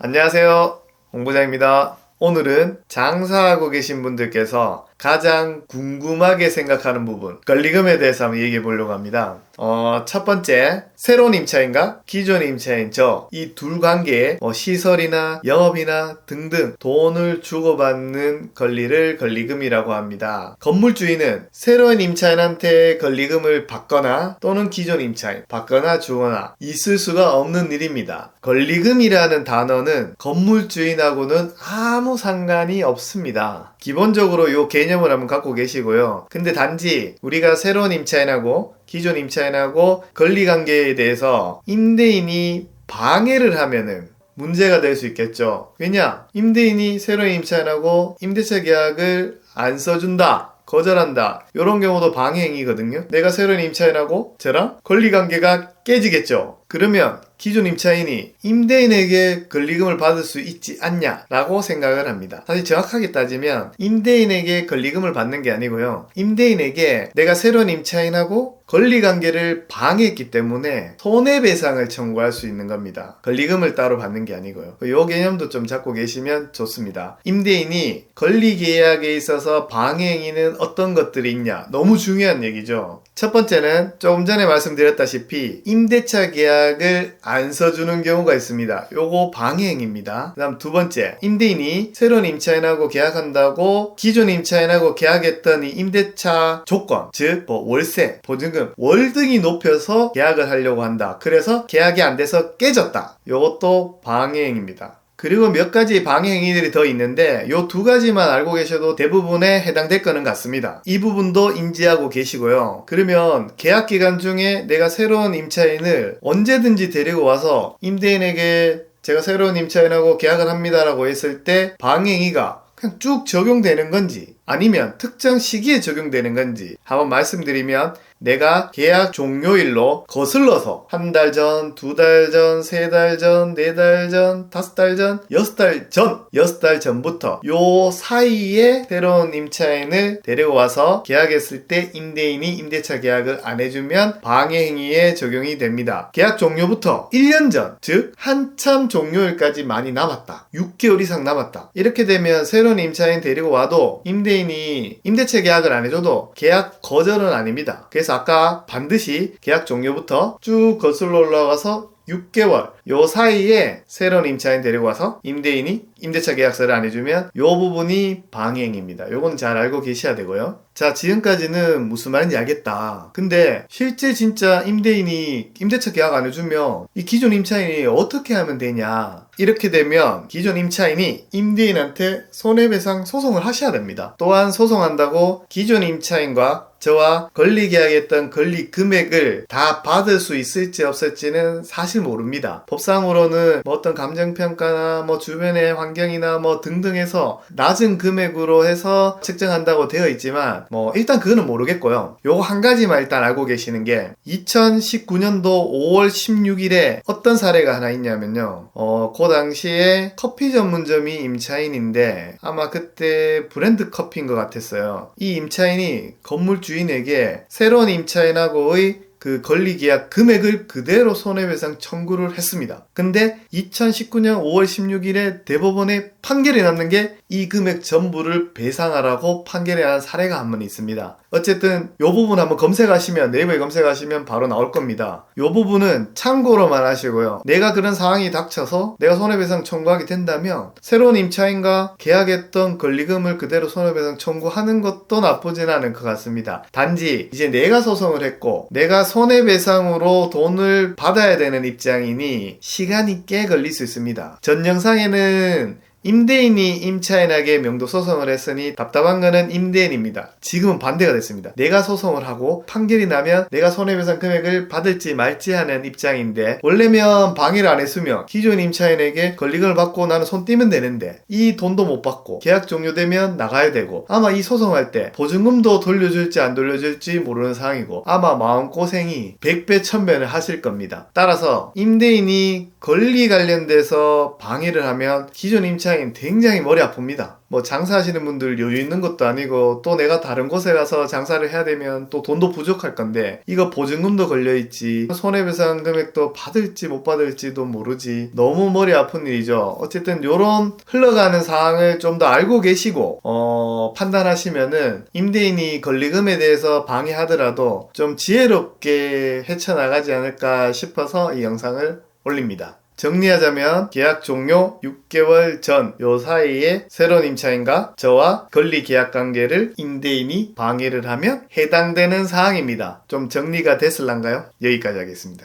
안녕하세요. 홍부장입니다. 오늘은 장사하고 계신 분들께서 가장 궁금하게 생각하는 부분, 권리금에 대해서 한번 얘기해 보려고 합니다. 첫 번째, 새로운 임차인과 기존 임차인 이 둘 관계에 시설이나 영업이나 등등 돈을 주고받는 권리를 권리금이라고 합니다. 건물주인은 새로운 임차인한테 권리금을 받거나 또는 기존 임차인 받거나 주거나 있을 수가 없는 일입니다. 권리금이라는 단어는 건물주인하고는 아무 상관이 없습니다. 기본적으로 이 개념을 한번 갖고 계시고요. 근데 단지 우리가 새로운 임차인하고 기존 임차인하고 권리관계에 대해서 임대인이 방해를 하면은 문제가 될 수 있겠죠. 왜냐? 임대인이 새로운 임차인하고 임대차 계약을 안 써준다, 거절한다, 이런 경우도 방해행위거든요. 내가 새로운 임차인하고 저랑 권리관계가 깨지겠죠. 그러면 기존 임차인이 임대인에게 권리금을 받을 수 있지 않냐 라고 생각을 합니다. 사실 정확하게 따지면 임대인에게 권리금을 받는 게 아니고요, 임대인에게 내가 새로운 임차인하고 권리관계를 방해했기 때문에 손해배상을 청구할 수 있는 겁니다. 권리금을 따로 받는 게 아니고요. 이 개념도 좀 잡고 계시면 좋습니다. 임대인이 권리계약에 있어서 방해행위는 어떤 것들이 있냐, 너무 중요한 얘기죠. 첫 번째는 조금 전에 말씀드렸다시피 임대차 계약을 안 써주는 경우가 있습니다. 요거 방해행위입니다. 그 다음 두 번째, 임대인이 새로운 임차인하고 계약한다고 기존 임차인하고 계약했던 이 임대차 조건, 즉 월세, 보증금, 월등히 높여서 계약을 하려고 한다. 그래서 계약이 안 돼서 깨졌다. 요것도 방해행위입니다. 그리고 몇 가지 방해 행위들이 더 있는데 요 두 가지만 알고 계셔도 대부분에 해당될 거는 같습니다. 이 부분도 인지하고 계시고요. 그러면 계약 기간 중에 내가 새로운 임차인을 언제든지 데리고 와서 임대인에게 제가 새로운 임차인하고 계약을 합니다라고 했을 때 방해 행위가 그냥 쭉 적용되는 건지 아니면 특정 시기에 적용되는 건지 한번 말씀드리면, 내가 계약 종료일로 거슬러서 한 달 전, 두 달 전, 세 달 전, 네 달 전, 다섯 달 전, 여섯 달 전부터 요 사이에 새로운 임차인을 데리고 와서 계약했을 때 임대인이 임대차 계약을 안 해주면 방해행위에 적용이 됩니다. 계약 종료부터 1년 전, 즉 한참 종료일까지 많이 남았다, 6개월 이상 남았다, 이렇게 되면 새로운 임차인 데리고 와도 임대인이 임대차 계약을 안 해줘도 계약 거절은 아닙니다. 그래서 아까 반드시 계약 종료부터 쭉 거슬러 올라가서 6개월 요 사이에 새로운 임차인 데리고 와서 임대인이 임대차 계약서를 안 해주면 요 부분이 방해행위입니다. 요건 잘 알고 계셔야 되고요. 자, 지금까지는 무슨 말인지 알겠다. 근데 실제 진짜 임대인이 임대차 계약 안 해주면 이 기존 임차인이 어떻게 하면 되냐, 이렇게 되면 기존 임차인이 임대인한테 손해배상 소송을 하셔야 됩니다. 또한 소송한다고 기존 임차인과 저와 권리계약했던 권리 금액을 다 받을 수 있을지 없을지는 사실 모릅니다. 법상으로는 어떤 감정평가나 주변의 환경이나 등등 해서 낮은 금액으로 해서 측정한다고 되어 있지만 일단 그거는 모르겠고요. 요거 한 가지만 일단 알고 계시는 게 2019년도 5월 16일에 어떤 사례가 하나 있냐면요. 그 당시에 커피 전문점이 임차인인데 아마 그때 브랜드 커피인 것 같았어요. 이 임차인이 건물 주인에게 새로운 임차인하고의 그 권리계약 금액을 그대로 손해배상 청구를 했습니다. 근데 2019년 5월 16일에 대법원에 판결이 났는 게 이 금액 전부를 배상하라고 판결이 난 사례가 한 번 있습니다. 어쨌든 이 부분 한번 검색하시면, 네이버에 검색하시면 바로 나올 겁니다. 이 부분은 참고로만 하시고요. 내가 그런 상황이 닥쳐서 내가 손해배상 청구하게 된다면 새로운 임차인과 계약했던 권리금을 그대로 손해배상 청구하는 것도 나쁘진 않을 것 같습니다. 단지 이제 내가 소송을 했고 내가 손해배상으로 돈을 받아야 되는 입장이니 시간이 꽤 걸릴 수 있습니다. 전 영상에는 임대인이 임차인에게 명도 소송을 했으니 답답한 거는 임대인입니다. 지금은 반대가 됐습니다. 내가 소송을 하고 판결이 나면 내가 손해배상 금액을 받을지 말지 하는 입장인데, 원래면 방해를 안 했으면 기존 임차인에게 권리금을 받고 나는 손 떼면 되는데 이 돈도 못 받고 계약 종료되면 나가야 되고, 아마 이 소송할 때 보증금도 돌려줄지 안 돌려줄지 모르는 상황이고 아마 마음고생이 100배 1000배를 하실 겁니다. 따라서 임대인이 권리 관련돼서 방해를 하면 기존 임차인 임차인 굉장히 머리 아픕니다. 뭐 장사하시는 분들 여유 있는 것도 아니고 또 내가 다른 곳에 가서 장사를 해야 되면 또 돈도 부족할 건데 이거 보증금도 걸려있지, 손해배상 금액도 받을지 못 받을지도 모르지, 너무 머리 아픈 일이죠. 어쨌든 요런 흘러가는 상황을 좀 더 알고 계시고 판단하시면은 임대인이 권리금에 대해서 방해하더라도 좀 지혜롭게 헤쳐나가지 않을까 싶어서 이 영상을 올립니다. 정리하자면 계약 종료 6개월 전 요 사이에 새로운 임차인과 저와 권리 계약 관계를 임대인이 방해를 하면 해당되는 사항입니다. 좀 정리가 됐을란가요? 여기까지 하겠습니다.